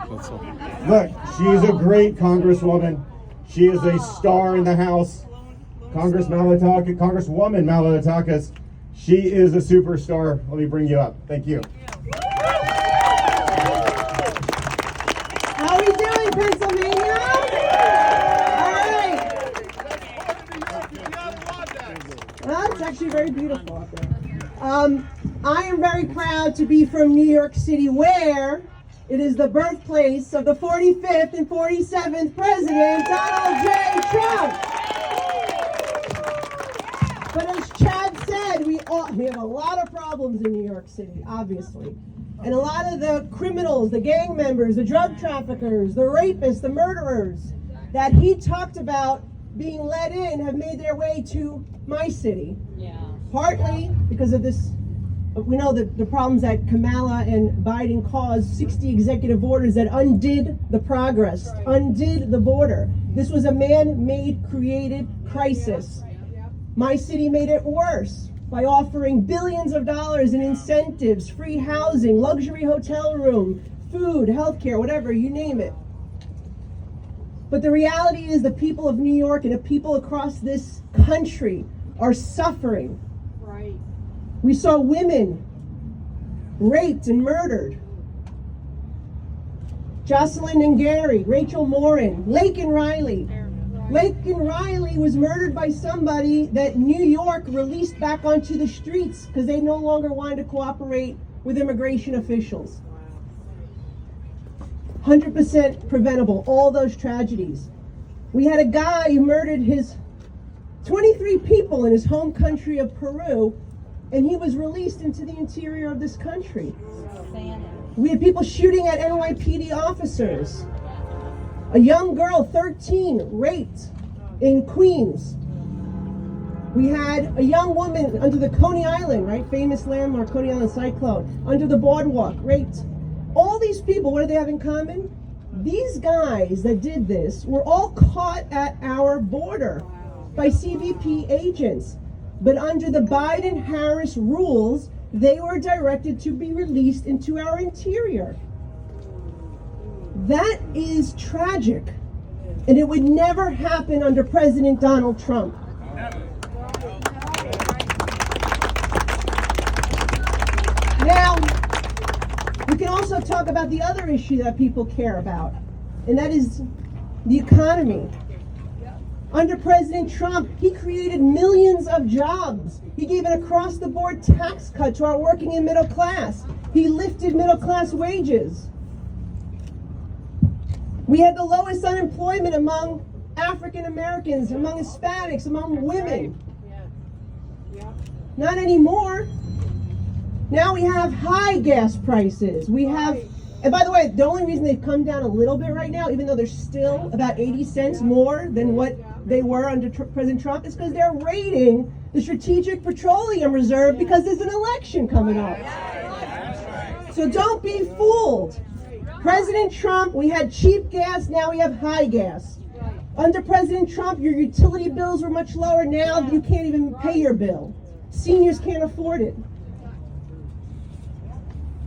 Look, she's a great congresswoman. She is a star in the House. Congresswoman Malliotakis. She is a superstar. Let me bring you up. Thank you. How are we doing, Pennsylvania? All right. Well, it's actually very beautiful up there. I am very proud to be from New York City, where it is the birthplace of the 45th and 47th President, Donald J. Trump. But as Chad said, we have a lot of problems in New York City, obviously. And a lot of the criminals, the gang members, the drug traffickers, the rapists, the murderers that he talked about being let in have made their way to my city. Yeah. Partly because of this, we know that the problems that Kamala and Biden caused, 60 executive orders that undid the progress, undid the border. This was a man-made, created crisis. My city made it worse by offering billions of dollars in incentives, free housing, luxury hotel room, food, healthcare, whatever, you name it. But the reality is the people of New York and the people across this country are suffering. Right. We saw women raped and murdered. Jocelyn and Gary, Rachel Morin, Laken Riley. Laken Riley was murdered by somebody that New York released back onto the streets because they no longer wanted to cooperate with immigration officials. 100% preventable, all those tragedies. We had a guy who murdered his 23 people in his home country of Peru, and he was released into the interior of this country. We had people shooting at NYPD officers. A young girl, 13, raped in Queens. We had a young woman under the Coney Island, right? Famous landmark, Coney Island cyclone, under the boardwalk, raped. All these people, what do they have in common? These guys that did this were all caught at our border by CBP agents. But under the Biden-Harris rules, they were directed to be released into our interior. That is tragic, and it would never happen under President Donald Trump. Now, we can also talk about the other issue that people care about, and that is the economy. Under President Trump, he created millions of jobs. He gave an across-the-board tax cut to our working and middle class. He lifted middle-class wages. We had the lowest unemployment among African Americans, among Hispanics, among women. Not anymore. Now we have high gas prices. We have, and by the way, the only reason they've come down a little bit right now, even though they're still about 80 cents more than what they were under President Trump, is because they're raiding the Strategic Petroleum Reserve because there's an election coming up. So don't be fooled. President Trump, we had cheap gas, now we have high gas. Under President Trump, your utility bills were much lower. Now you can't even pay your bill. Seniors can't afford it.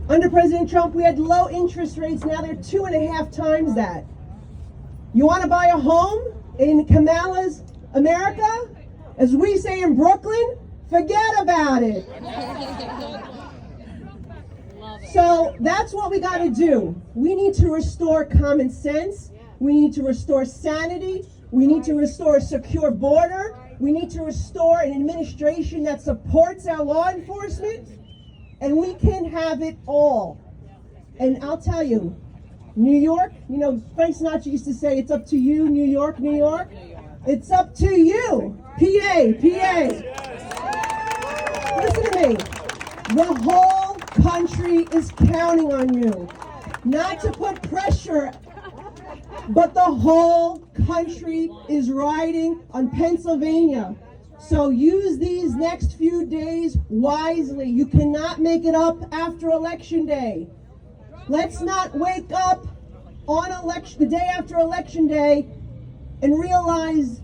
Under President Trump, we had low interest rates. Now they're 2.5 times that. You want to buy a home in Kamala's America? As we say in Brooklyn, forget about it. So that's what we got to do. We need to restore common sense. We need to restore sanity. We need to restore a secure border. We need to restore an administration that supports our law enforcement. And we can have it all. And I'll tell you, New York, you know, Frank Sinatra used to say, it's up to you, New York, New York. It's up to you, PA. Listen to me. The whole country is counting on you. Not to put pressure, but the whole country is riding on Pennsylvania. So use these next few days wisely. You cannot make it up after Election Day. Let's not wake up on the day after Election Day and realize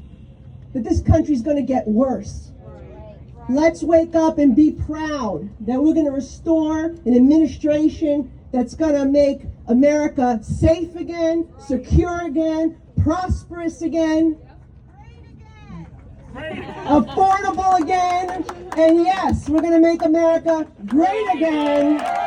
that this country's going to get worse. Let's wake up and be proud that we're going to restore an administration that's going to make America safe again, secure again, prosperous again, affordable again, and yes, we're going to make America great again.